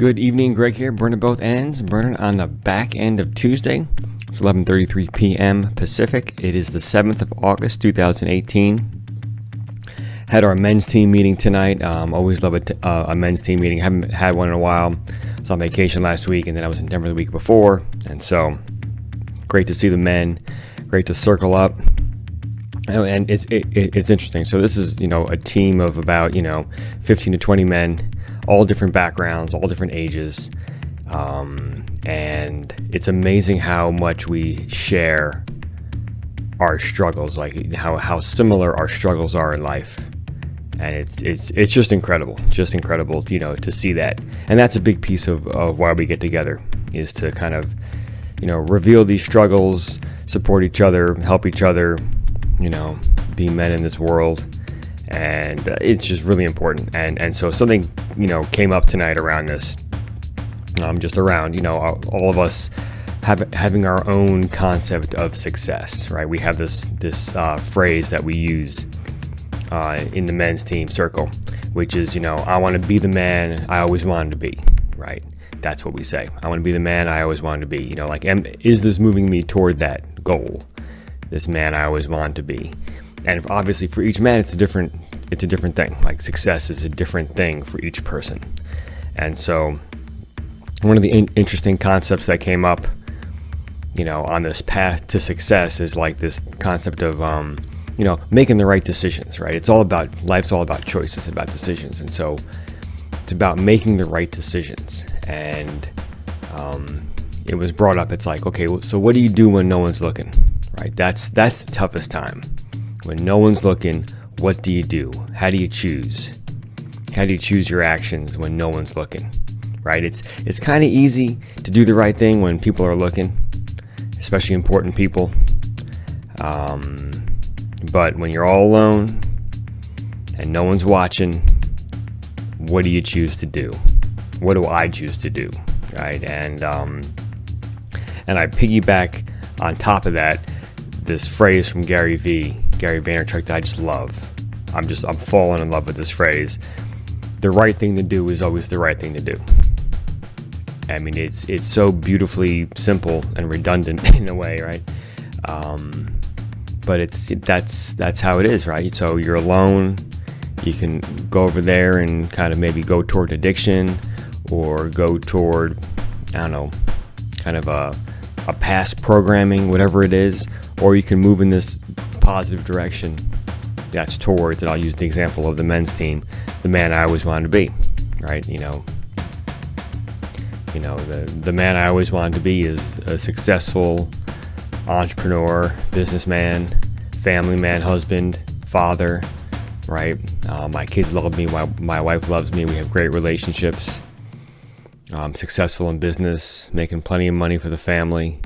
Good evening, Greg here, burning both ends, burning on the back end of Tuesday. It's 11:33 p.m. Pacific. It is the 7th of August, 2018. Had our men's team meeting tonight. Always love a men's team meeting. Haven't had one in a while. I was on vacation last week, and then I was in Denver the week before. And so, great to see the men. Great to circle up. And it's interesting. So this is, a team of about, 15 to 20 men, all different backgrounds, all different ages. And it's amazing how much we share our struggles, like how similar our struggles are in life. And it's just incredible to see that. And that's a big piece of why we get together, is to kind of, reveal these struggles, support each other, help each other, be men in this world. And it's just really important. And so something, came up tonight around this, just around, all of us having our own concept of success, right? We have this phrase that we use in the men's team circle, which is, I want to be the man I always wanted to be, right? That's what we say. I want to be the man I always wanted to be. Is this moving me toward that goal? This man I always wanted to be. And obviously for each man, it's a different thing. Like success is a different thing for each person. And so one of the interesting concepts that came up, on this path to success is like this concept of, making the right decisions, right? Life's all about choices, about decisions. And so it's about making the right decisions. And it was brought up, it's like, okay, so what do you do when no one's looking, right? That's the toughest time. When no one's looking, what do you do? How do you choose? How do you choose your actions when no one's looking, right? It's kind of easy to do the right thing when people are looking, especially important people. But when you're all alone and no one's watching, what do you choose to do? What do I choose to do, right? And I piggyback on top of that this phrase from Gary Vaynerchuk that I just love. I'm falling in love with this phrase. The right thing to do is always the right thing to do. I mean, it's so beautifully simple and redundant in a way, right? But that's how it is, right? So you're alone. You can go over there and kind of maybe go toward addiction, or go toward, I don't know, kind of a past programming, whatever it is, or you can move in this positive direction. That's towards, and I'll use the example of the men's team, the man I always wanted to be, right? The man I always wanted to be is a successful entrepreneur, businessman, family man, husband, father, right? My kids love me. My wife loves me. We have great relationships. I'm successful in business, making plenty of money for the family.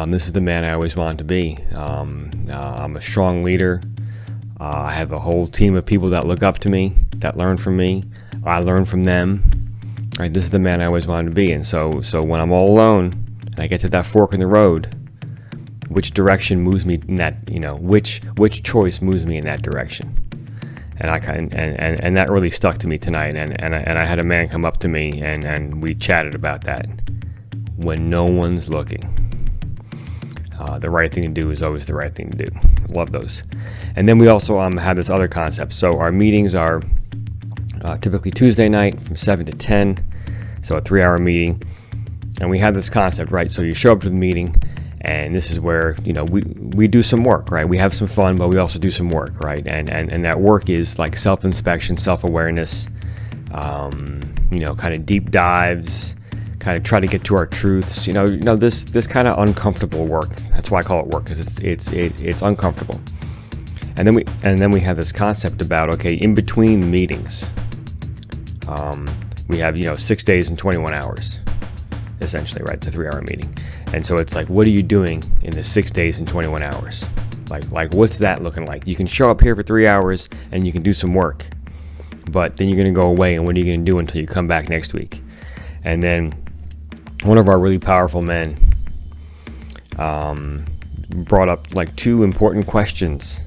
This is the man I always wanted to be. I'm a strong leader. I have a whole team of people that look up to me, that learn from me. I learn from them. Right? This is the man I always wanted to be. And so when I'm all alone and I get to that fork in the road, which direction moves me in that, which choice moves me in that direction? And and that really stuck to me tonight. And I had a man come up to me and we chatted about that. When no one's looking, the right thing to do is always the right thing to do. I love those. And then we also have this other concept. So our meetings are typically Tuesday night from 7 to 10. So a 3-hour meeting. And we have this concept, right? So you show up to the meeting, and this is where, we do some work, right? We have some fun, but we also do some work, right? And that work is like self-inspection, self-awareness, kind of deep dives, kind of try to get to our truths, this kind of uncomfortable work. That's why I call it work, because it's uncomfortable. And then we have this concept about, okay, in between meetings, we have 6 days and 21 hours, essentially, right? It's a 3-hour meeting. And so it's like, what are you doing in the 6 days and 21 hours? Like what's that looking like? You can show up here for 3 hours and you can do some work, but then you're going to go away, and what are you going to do until you come back next week? And then one of our really powerful men brought up like 2 important questions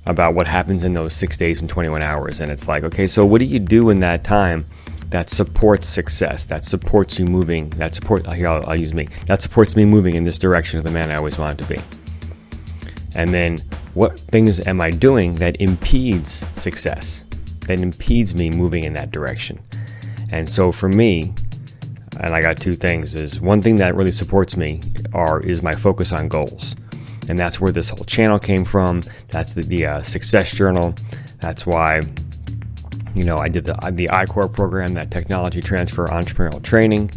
about what happens in those 6 days and 21 hours. And it's like, okay, so what do you do in that time that supports success, that supports you moving, I'll use me, that supports me moving in this direction of the man I always wanted to be. And then what things am I doing that impedes success, that impedes me moving in that direction? And so for me, and I got two things, is one thing that really supports me is my focus on goals. And that's where this whole channel came from. That's the success journal. That's why, I did the I-Core program, that technology transfer entrepreneurial training.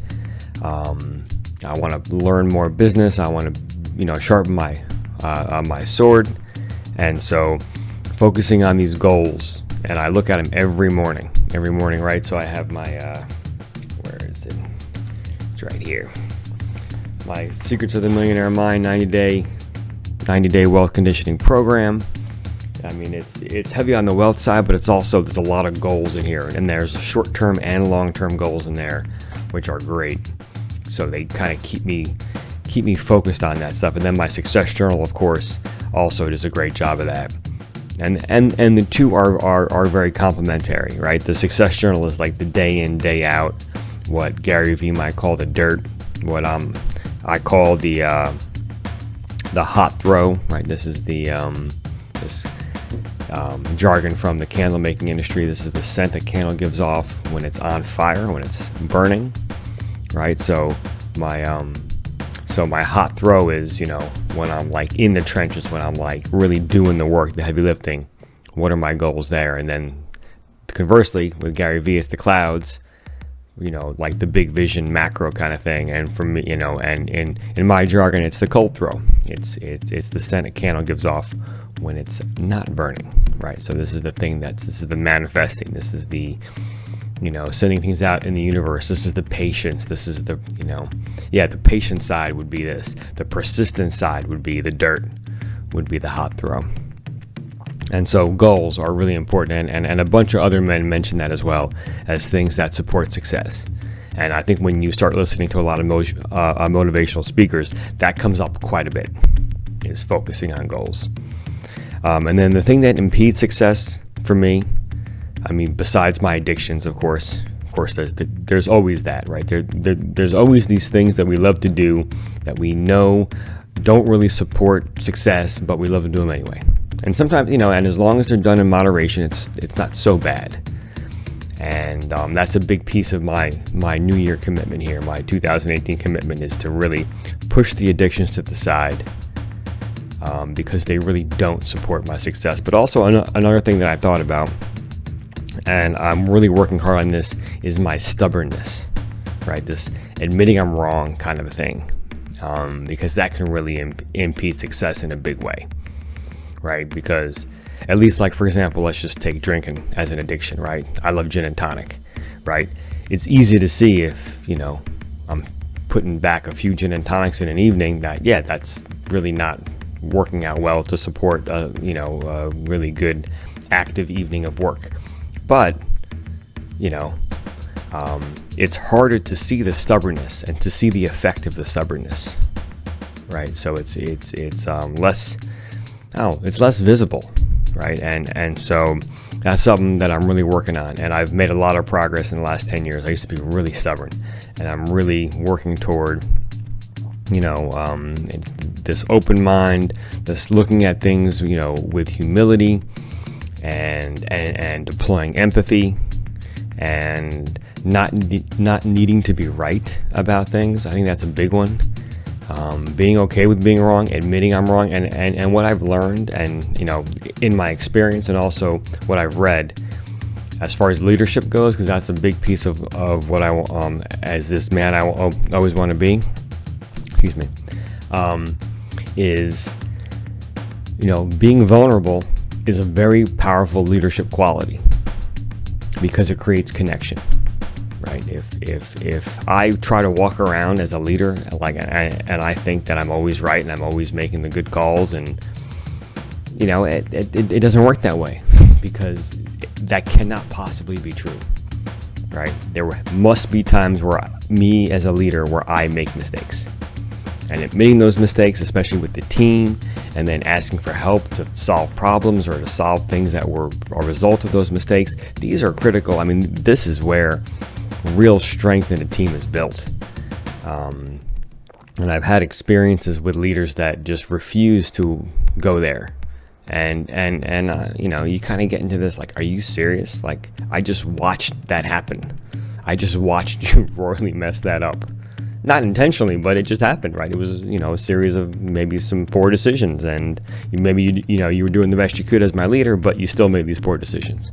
I want to learn more business. I want to, sharpen my sword. And so focusing on these goals, and I look at them every morning, right? So I have my, where is it? It's right here. My Secrets of the Millionaire Mind 90-day wealth conditioning program. I mean, it's heavy on the wealth side, but there's a lot of goals in here, and there's short-term and long-term goals in there, which are great. So they kind of keep me focused on that stuff. And then my success journal, of course, also does a great job of that. And the two are very complementary, right? The success journal is like the day in, day out, what Gary Vee might call the dirt, what I call the hot throw, right? This is the jargon from the candle making industry. This is the scent a candle gives off when it's on fire, when it's burning, right? So my hot throw is, when I'm like in the trenches, when I'm like really doing the work, the heavy lifting. What are my goals there? And then conversely, with Gary Vee, it's the clouds, like the big vision macro kind of thing. And for me, and in my jargon, it's the cold throw. It's the scent a candle gives off when it's not burning, right? So this is the thing this is the manifesting. This is the, sending things out in the universe. This is the patience. This is the, the patient side would be this. The persistent side would be the dirt, would be the hot throw. And so goals are really important, and a bunch of other men mention that as well as things that support success. And I think when you start listening to a lot of motivational speakers, that comes up quite a bit, is focusing on goals. And then the thing that impedes success for me, besides my addictions, of course, there's always that, right? There's always these things that we love to do that we know don't really support success, but we love to do them anyway. And sometimes, and as long as they're done in moderation, it's not so bad. And that's a big piece of my New Year commitment here. My 2018 commitment is to really push the addictions to the side, because they really don't support my success. But also another thing that I thought about, and I'm really working hard on this, is my stubbornness, right? This admitting I'm wrong kind of a thing, because that can really impede success in a big way, right? Because at least, like, for example, let's just take drinking as an addiction, right? I love gin and tonic, right? It's easy to see if, I'm putting back a few gin and tonics in an evening that's really not working out well to support a really good active evening of work. But it's harder to see the stubbornness and to see the effect of the stubbornness, right? So it's less visible, right? And so that's something that I'm really working on, and I've made a lot of progress in the last 10 years. I used to be really stubborn, and I'm really working toward this open mind, this looking at things, with humility, and deploying empathy, and not needing to be right about things. I think that's a big one. Being okay with being wrong, admitting I'm wrong, and what I've learned, and in my experience, and also what I've read as far as leadership goes, because that's a big piece of what I as this man I always want to be. Excuse me. Is being vulnerable is a very powerful leadership quality, because it creates connection, right? If I try to walk around as a leader, and I think that I'm always right and I'm always making the good calls, and it doesn't work that way, because that cannot possibly be true, right? There must be times where me as a leader, where I make mistakes. And admitting those mistakes, especially with the team, and then asking for help to solve problems or to solve things that were a result of those mistakes, these are critical. This is where real strength in a team is built. And I've had experiences with leaders that just refuse to go there. And you kind of get into this, like, are you serious? Like, I just watched that happen. I just watched you royally mess that up. Not intentionally, but it just happened, right? It was, a series of maybe some poor decisions, and maybe you were doing the best you could as my leader, but you still made these poor decisions.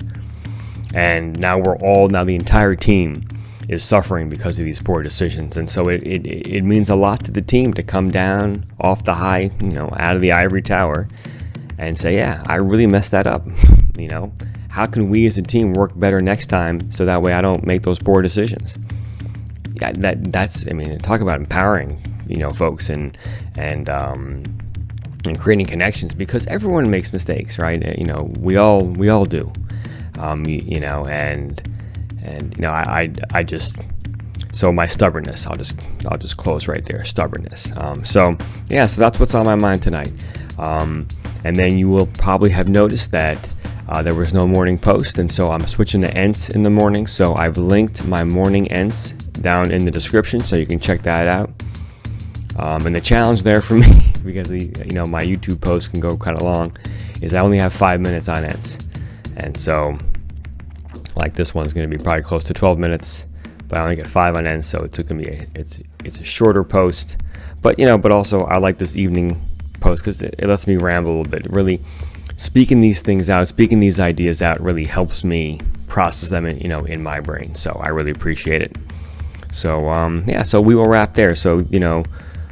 And now the entire team is suffering because of these poor decisions. And so it means a lot to the team to come down off the high, out of the ivory tower and say, yeah, I really messed that up. How can we as a team work better next time so that way I don't make those poor decisions? Yeah, that's talk about empowering, folks and creating connections, because everyone makes mistakes, right? We all do. So my stubbornness, I'll just close right there. Stubbornness. So that's what's on my mind tonight. And then you will probably have noticed that there was no morning post, and so I'm switching to Ents in the morning. So I've linked my morning Ents down in the description, so you can check that out. And the challenge there for me, because my YouTube posts can go kind of long, is I only have 5 minutes on Ents, and so like this one's going to be probably close to 12 minutes, but I only get 5 on Ents, so it's going to be it's a shorter post, but also I like this evening post because it lets me ramble a little bit. Really, speaking these things out, speaking these ideas out, really helps me process them in my brain. So I really appreciate it. So so we will wrap there. So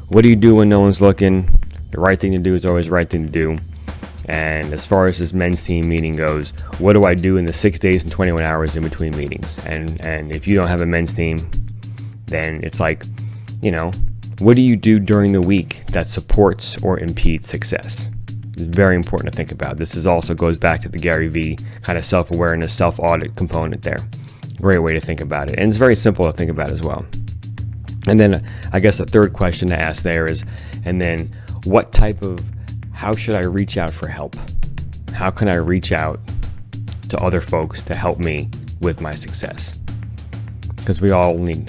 what do you do when no one's looking? The right thing to do is always the right thing to do. And as far as this men's team meeting goes, what do I do in the 6 days and 21 hours in between meetings? And if you don't have a men's team, then it's like, what do you do during the week that supports or impedes success? It's very important to think about. This also goes back to the Gary Vee kind of self-awareness, self-audit component there. Great way to think about it. And it's very simple to think about as well. And then I guess the third question to ask there is, and then how should I reach out for help? How can I reach out to other folks to help me with my success? Because we all need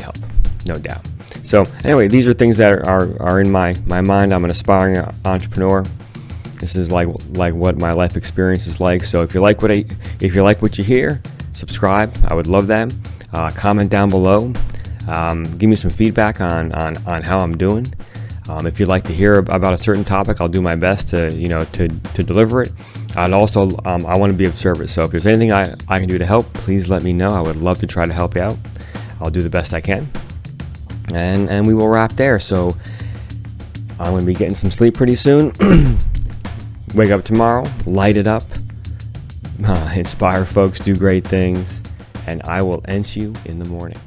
help, no doubt. So anyway, these are things that are in my mind. I'm an aspiring entrepreneur. This is like what my life experience is like. So if you like what you hear, subscribe. I would love that. Comment down below. Give me some feedback on how I'm doing. If you'd like to hear about a certain topic, I'll do my best to deliver it. And also, I want to be of service. So if there's anything I can do to help, please let me know. I would love to try to help you out. I'll do the best I can. And we will wrap there. So I'm going to be getting some sleep pretty soon. Wake up tomorrow, light it up, inspire folks, do great things, and I will ents you in the morning.